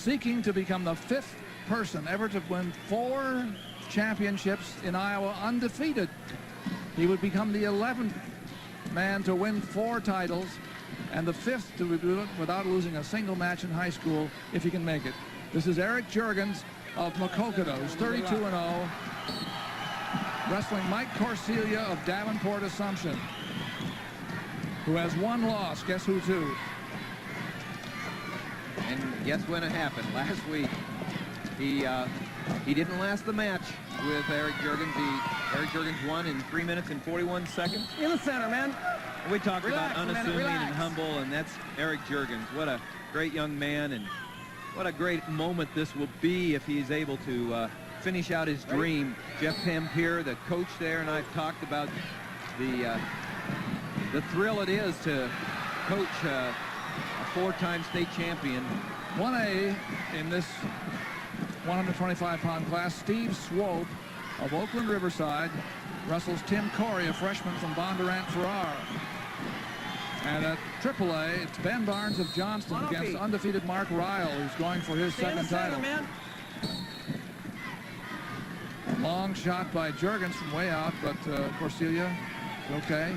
seeking to become the 5th person ever to win 4 championships in Iowa undefeated. He would become the 11th man to win 4 titles and the 5th to do it without losing a single match in high school if he can make it. This is Eric Juergens of Maquoketa, who's 32-0, wrestling Mike Corsiglia of Davenport Assumption, who has 1 loss. Guess who, too? And guess when it happened? Last week. He didn't last the match with Eric Juergens. Eric Juergens won in 3 minutes and 41 seconds. In the center, man. We talked Relax, about unassuming and humble, and that's Eric Juergens. What a great young man, and what a great moment this will be if he's able to finish out his dream. Jeff Tampier, the coach there, and I've talked about the thrill it is to coach a 4-time state champion. 1A in this 125-pound class, Steve Swope of Oakland Riverside wrestles Tim Corey, a freshman from Bondurant Farrar. And at AAA, it's Ben Barnes of Johnston against undefeated Mark Ryle, who's going for his 2nd title. Long shot by Juergens from way out, but Corsiglia, okay.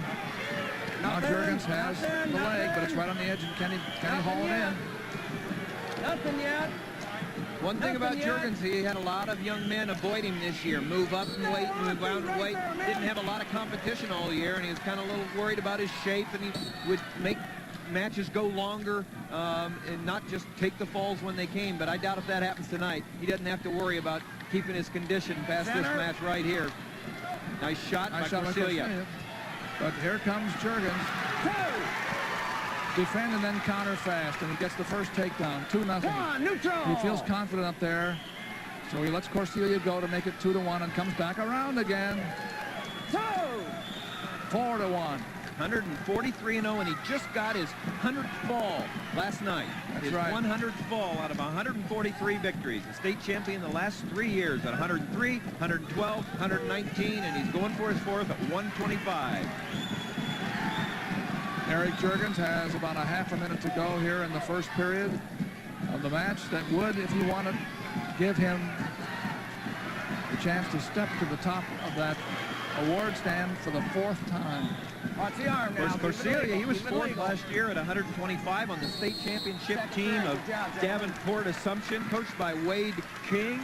Now Juergens has the leg, but it's right on the edge, and can he haul it in? Nothing yet. One thing about Juergens, he had a lot of young men avoid him this year. Move up and wait, move down and wait. Didn't have a lot of competition all year, and he was kind of a little worried about his shape, and he would make matches go longer and not just take the falls when they came. But I doubt if that happens tonight. He doesn't have to worry about keeping his condition past this match right here. Nice shot by Corsiglia. But here comes Juergens. Defend and then counter fast, and he gets the first takedown, 2-0. Neutral. He feels confident up there, so he lets Corsiglia go to make it 2-1 and comes back around again. 4-1. 143-0, and he just got his 100th fall last night. That's his right. 100th fall out of 143 victories. The state champion the last 3 years at 103, 112, 119, and he's going for his 4th at 125. Eric Juergens has about a half a minute to go here in the first period of the match. That would, if you wanted, give him the chance to step to the top of that award stand for the 4th time. Watch the arm now. Corsiglia, he was 4th last year at 125 on the state championship team of Davenport Assumption, coached by Wade King.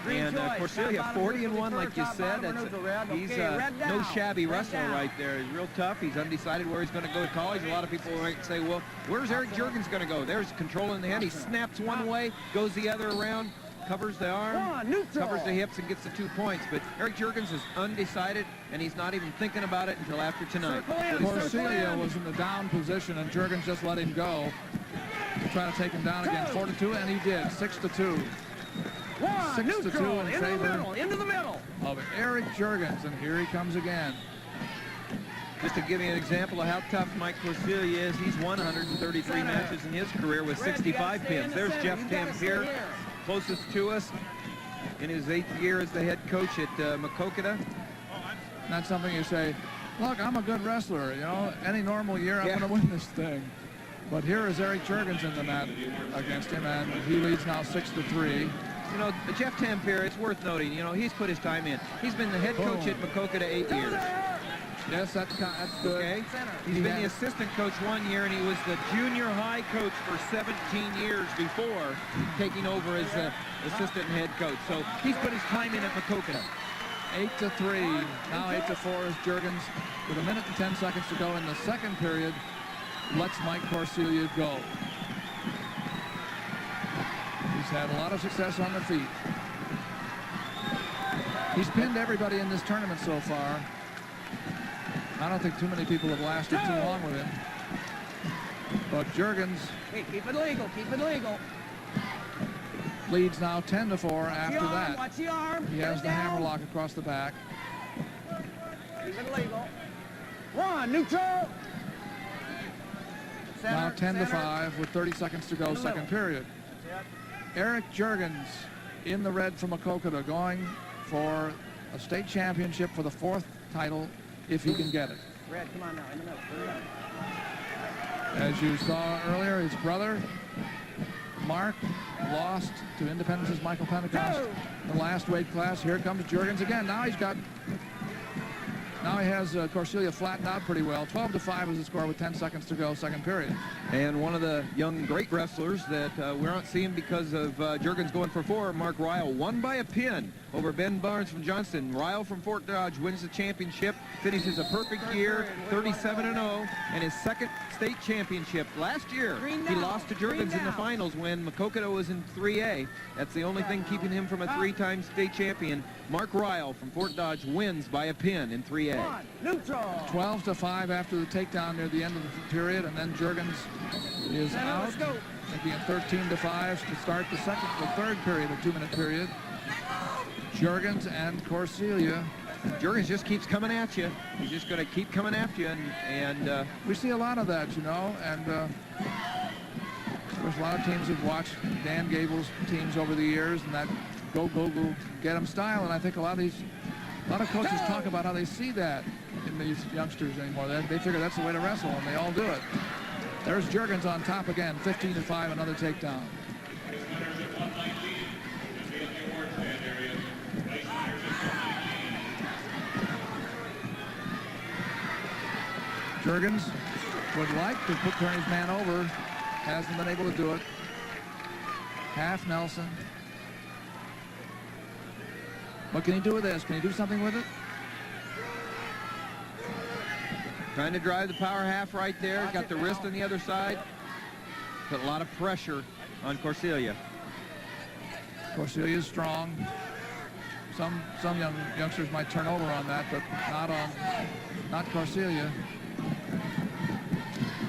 And Corsiglia, 40-1, like you said. He's no shabby wrestler right there. He's real tough. He's undecided where he's going to go to college. A lot of people might say, well, where's Eric Juergens going to go? There's control in the hand. He snaps one way, goes the other around, covers the arm, covers the hips, and gets the 2 points. But Eric Juergens is undecided, and he's not even thinking about it until after tonight. Corsiglia was in the down position, and Juergens just let him go to try to take him down again. 4-2, and he did. 6-2. 6-2 in favor into the middle of Eric Juergens, and here he comes again. Just to give you an example of how tough Mike Corsiglia is, he's won 133 matches in his career with 65 pins. There's Jeff Tampier, closest to us in his 8th year as the head coach at Maquoketa. That's something you say, look, I'm a good wrestler, you know, any normal year I'm going to win this thing. But here is Eric Juergens in the mat against him, and he leads now 6-3. You know, Jeff Tampier, it's worth noting, you know, he's put his time in. He's been the head coach at Maquoketa 8 years. Yes, that's good. Okay. He's been the assistant coach 1 year, and he was the junior high coach for 17 years before taking over as assistant and head coach. So he's put his time in at Maquoketa. 8-3. Now 8-4 is Juergens with 1 minute and 10 seconds to go in the second period. Lets Mike Corsiglia go. He's had a lot of success on the feet. He's pinned everybody in this tournament so far. I don't think too many people have lasted too long with him. But Juergens keep it legal, keep it legal. Leads now 10-4 after that. Watch the arm. He has the hammerlock across the back. Keep it legal. 1, neutral. Now 10-5 with 30 seconds to go, second period. Eric Juergens in the red from Maquoketa, going for a state championship for the 4th title if he can get it. Red, come on now, in the middle. As you saw earlier, his brother Mark lost to Independence's Michael Pentecost in the last weight class. Here comes Juergens again. Now he has Corsiglia flattened out pretty well. 12-5 is the score with 10 seconds to go, second period. And one of the young great wrestlers that we're not seeing because of Juergens going for 4, Mark Ryle, won by a pin over Ben Barnes from Johnston. Ryle from Fort Dodge wins the championship, finishes a perfect year, 37-0, and his second state championship. Last year, he lost to Juergens in the finals when Maquoketa was in 3A. That's the only thing keeping him from a 3-time state champion. Mark Ryle from Fort Dodge wins by a pin in 3A. 12-5 after the takedown near the end of the period, and then Juergens is out, making it 13-5 to start the third period, a 2-minute period. Juergens and Corsiglia. Juergens just keeps coming at you. He's just going to keep coming after you, and we see a lot of that, you know, and of course a lot of teams have watched Dan Gable's teams over the years, and that go get 'em style, and I think a lot of coaches talk about how they see that in these youngsters anymore. They figure that's the way to wrestle, and they all do it. There's Juergens on top again, 15-5, another takedown. Juergens would like to turn his man over, hasn't been able to do it. Half Nelson. What can he do with this? Can he do something with it? Trying to drive the power half right there. Got the wrist on the other side. Put a lot of pressure on Corsiglia. Corsiglia is strong. Some youngsters might turn over on that, but not Corsiglia,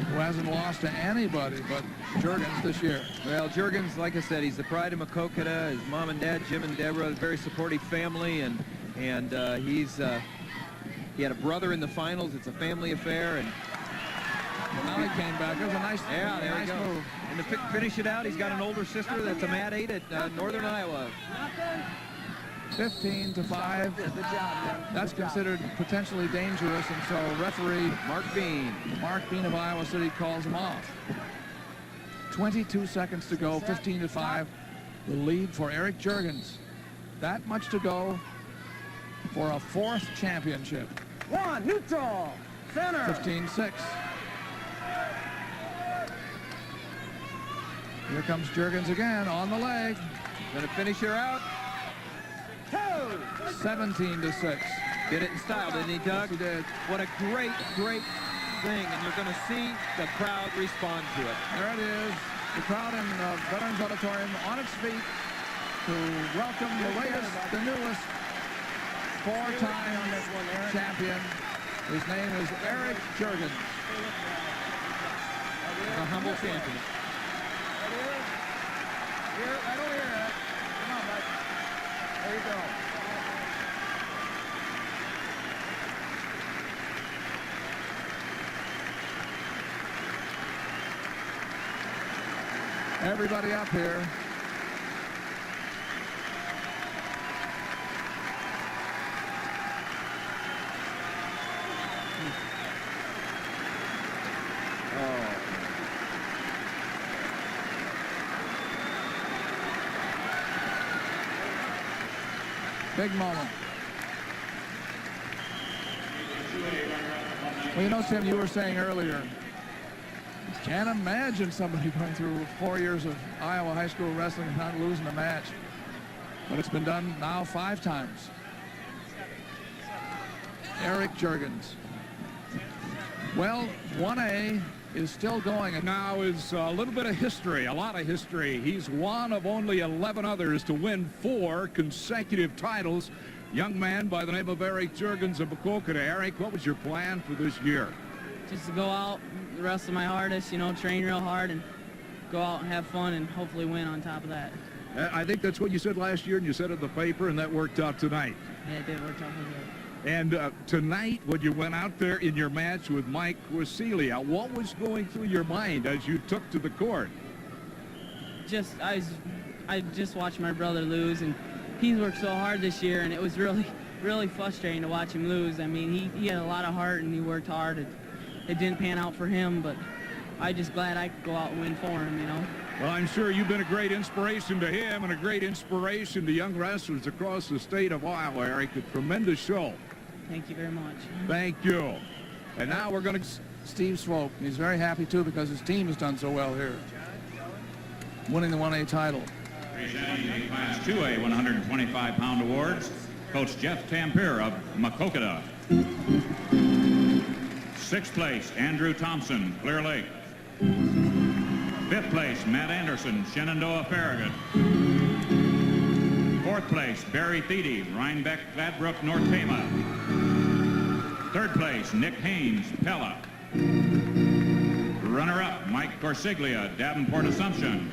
who hasn't lost to anybody but Juergens this year. Well, Juergens, like I said, he's the pride of Maquoketa. His mom and dad, Jim and Deborah, a very supportive family, and he had a brother in the finals. It's a family affair, and now he came back. It was a nice, nice move. And to finish it out, he's got an older sister that's a Mat 8 at Northern Iowa. 15-5. That's considered potentially dangerous, and so referee Mark Bean of Iowa City calls him off. 22 seconds to go, 15-5. The lead for Eric Juergens. That much to go for a 4th championship. 1, neutral, center. 15-6. Here comes Juergens again on the leg. Gonna finish her out. 17-6. Did it in style, didn't he, Doug? Yes, he did. What a great thing, and you're going to see the crowd respond to it. There it is. The crowd in Veterans Auditorium on its feet to welcome the newest 4-time champion. His name is Eric Juergens. A humble champion. Here, right over here, Eric. Come on, bud. There you go. Everybody up here. Big moment. Well, you know, Tim, you were saying earlier, can't imagine somebody going through 4 years of Iowa high school wrestling and not losing a match. But it's been done now 5 times. Eric Juergens. Well, 1A is still going. And now is a little bit of history, a lot of history. He's one of only 11 others to win 4 consecutive titles. Young man by the name of Eric Juergens of Maquoketa. Eric, what was your plan for this year? Just to go out, wrestle my hardest, you know, train real hard and go out and have fun and hopefully win on top of that. I think that's what you said last year, and you said it in the paper, and that worked out tonight. Yeah, it did work out pretty good. And tonight, when you went out there in your match with Mike Corsiglia, what was going through your mind as you took to the court? I just watched my brother lose, and he's worked so hard this year, and it was really, really frustrating to watch him lose. I mean, he had a lot of heart, and he worked hard. It didn't pan out for him, but I'm just glad I could go out and win for him, you know. Well, I'm sure you've been a great inspiration to him and a great inspiration to young wrestlers across the state of Iowa, Eric. A tremendous show. Thank you very much. Thank you. And now we're going to... Steve Swope. He's very happy, too, because his team has done so well here, winning the 1A title. Presenting the Class 2A 125-pound awards, Coach Jeff Tampier of Maquoketa. 6th place, Andrew Thompson, Clear Lake. 5th place, Matt Anderson, Shenandoah, Farragut. 4th place, Barry Thiede, Rhinebeck, Gladbrook, North Tama. 3rd place, Nick Haynes, Pella. Runner-up, Mike Corsiglia, Davenport Assumption.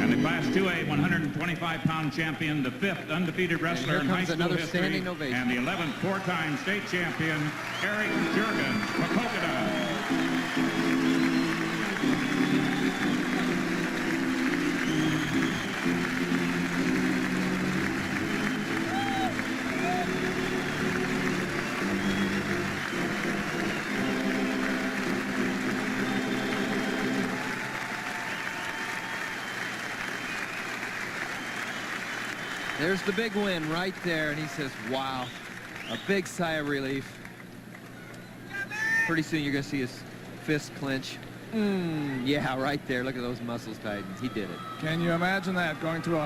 And the Class 2A 125-pound champion, the 5th undefeated wrestler in high school history, and the 11th four-time state champion, Eric Juergens, Maquoketa. There's the big win right there, and he says, wow, a big sigh of relief. Pretty soon you're going to see his fist clench. Yeah, right there. Look at those muscles tighten. He did it. Can you imagine that, going through a